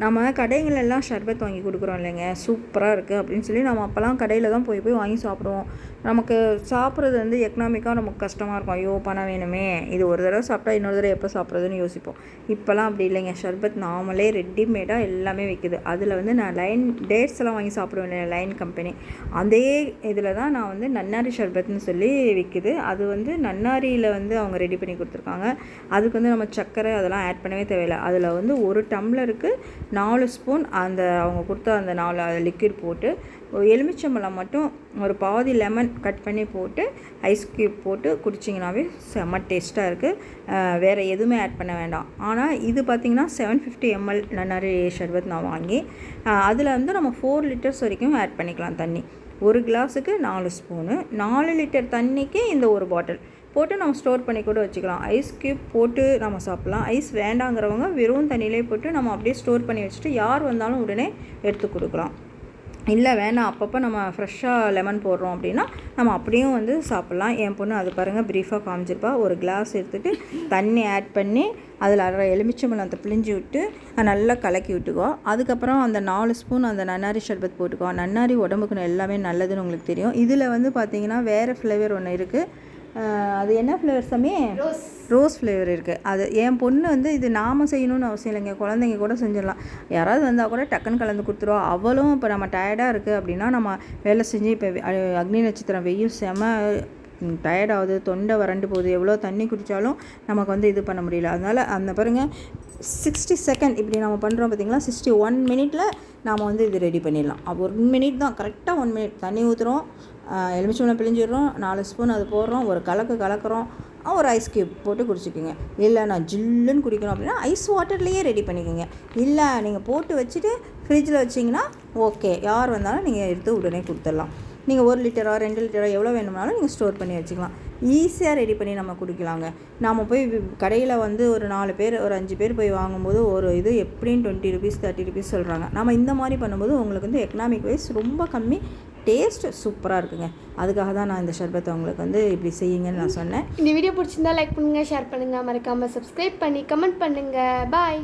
நம்ம கடைகளெல்லாம் ஷர்பத் வாங்கி கொடுக்குறோம் இல்லைங்க, சூப்பராக இருக்குது அப்படின்னு சொல்லி நம்ம அப்போல்லாம் கடையில் தான் போய் போய் வாங்கி சாப்பிடுவோம். நமக்கு சாப்பிட்றது வந்து எக்கனாமிக்காக நமக்கு கஷ்டமாக இருக்கும். ஐயோ பணம் வேணுமே, இது ஒரு தடவை சாப்பிட்டா இன்னொரு தடவை எப்போ சாப்பிட்றதுன்னு யோசிப்போம். இப்போல்லாம் அப்படி இல்லைங்க, ஷர்பத் நாமளே ரெடிமேடாக எல்லாமே விற்கிது. அதில் வந்து நான் லைன் டேட்ஸ் எல்லாம் வாங்கி சாப்பிடுவேன் இல்லையா, லைன் கம்பெனி, அதே இதில் தான் நான் வந்து நன்னாரி ஷர்பத்னு சொல்லி விற்கிது. அது வந்து நன்னாரியில் வந்து அவங்க ரெடி பண்ணி கொடுத்துருக்காங்க. அதுக்கு வந்து நம்ம சர்க்கரை அதெல்லாம் ஆட் பண்ணவே தேவையில்லை. அதில் வந்து ஒரு டம்ளருக்கு 4 ஸ்பூன் அந்த அவங்க கொடுத்த அந்த 4 லிக்விட் போட்டு, எலுமிச்சம்பழம் மட்டும் ஒரு பாதி லெமன் கட் பண்ணி போட்டு ஐஸ் க்யூப் போட்டு குடிச்சிங்கனாவே செம்ம டேஸ்ட்டாக இருக்குது. வேறு எதுவுமே ஆட் பண்ண வேண்டாம். ஆனால் இது பார்த்திங்கன்னா 750 ml நன்னாரி ஷர்பத் நான் வாங்கி அதில் வந்து நம்ம 4 லிட்டர்ஸ் வரைக்கும் ஆட் பண்ணிக்கலாம் தண்ணி. ஒரு கிளாஸுக்கு 4 ஸ்பூனு, 4 லிட்டர் தண்ணிக்கு இந்த ஒரு பாட்டில் போட்டு நம்ம ஸ்டோர் பண்ணி கூட வச்சுக்கலாம். ஐஸ் க்யூப் போட்டு நம்ம சாப்பிட்லாம். ஐஸ் வேண்டாங்கிறவங்க வெறும் தண்ணியிலே போட்டு நம்ம அப்படியே ஸ்டோர் பண்ணி வச்சுட்டு யார் வந்தாலும் உடனே எடுத்து கொடுக்கலாம். இல்லை வேணாம், அப்பப்போ நம்ம ஃப்ரெஷ்ஷாக லெமன் போடுறோம் அப்படின்னா நம்ம அப்படியும் வந்து சாப்பிட்லாம். என் பொண்ணு அது பாருங்கள் ப்ரீஃபாக காமிச்சிருப்பா. ஒரு கிளாஸ் எடுத்துகிட்டு தண்ணி ஆட் பண்ணி அதில் அரை எலுமிச்சம்பழத்தை பிழிஞ்சு விட்டு நல்லா கலக்கி விட்டுக்கோ. அதுக்கப்புறம் அந்த 4 ஸ்பூன் அந்த நன்னாரி ஷர்பத் போட்டுக்கோ. நன்னாரி உடம்புக்கு எல்லாமே நல்லதுன்னு உங்களுக்கு தெரியும். இதில் வந்து பார்த்திங்கன்னா வேறு ஃப்ளேவர் ஒன்று இருக்குது. அது என்ன ஃப்ளேவர் சாமி? ரோஸ் ஃப்ளேவர் இருக்குது. அது என் பொண்ணு வந்து இது நாம் செய்யணும்னு அவசியம் இல்லைங்க, குழந்தைங்க கூட செஞ்சிடலாம். யாராவது வந்தால் கூட டக்குன்னு கலந்து கொடுத்துருவா. அவளும் இப்போ நம்ம டயர்டாக இருக்குது அப்படின்னா நம்ம வேலை செஞ்சு இப்போ அக்னி நட்சத்திரம் வெயில் செம டயர்டாகுது, தொண்டை வறண்டு போகுது, எவ்வளோ தண்ணி குடித்தாலும் நமக்கு வந்து இது பண்ண முடியல. அதனால் அந்த பாருங்கள் 60 செகண்ட் இப்படி நம்ம பண்ணுறோம் பார்த்திங்களா, 61 மினிட்டில் நாம் வந்து இது ரெடி பண்ணிடலாம். 1 மினிட் தான், கரெக்டாக 1 மினிட். தண்ணி ஊற்றுறோம், எலுமிச்சம்பழம் பிழிஞ்சிடுறோம், 4 ஸ்பூன் அது போடுறோம், ஒரு கலக்குறோம், ஒரு ஐஸ் க்யூப் போட்டு குடிச்சிக்கோங்க. இல்லை நான் ஜில்லுன்னு குடிக்கணும் அப்படின்னா ஐஸ் வாட்டர்லேயே ரெடி பண்ணிக்கோங்க. இல்லை நீங்கள் போட்டு வச்சுட்டு ஃப்ரிட்ஜில் வச்சிங்கன்னா ஓகே, யார் வந்தாலும் நீங்கள் எடுத்து உடனே கொடுத்துடலாம். நீங்கள் 1 லிட்டரோ 2 லிட்டரோ எவ்வளோ வேணும்னாலும் நீங்கள் ஸ்டோர் பண்ணி வச்சுக்கலாம். ஈஸியாக ரெடி பண்ணி நம்ம குடிக்கலாங்க. நாம் போய் கடையில் வந்து ஒரு 4 பேர் ஒரு 5 பேர் போய் வாங்கும்போது ஒரு இது எப்படின்னு 20 ருபீஸ் 30 ருபீஸ் சொல்கிறாங்க. நம்ம இந்த மாதிரி பண்ணும்போது உங்களுக்கு வந்து எக்கனாமிக் வைஸ் ரொம்ப கம்மி, டேஸ்ட் சூப்பராக இருக்குங்க. அதுக்காக தான் நான் இந்த ஷர்பத்தை உங்களுக்கு வந்து இப்படி செய்யுங்கன்னு நான் சொன்னேன். இந்த வீடியோ பிடிச்சிருந்தா லைக் பண்ணுங்கள், ஷேர் பண்ணுங்கள், மறக்காமல் சப்ஸ்கிரைப் பண்ணி கமெண்ட் பண்ணுங்கள். பாய்.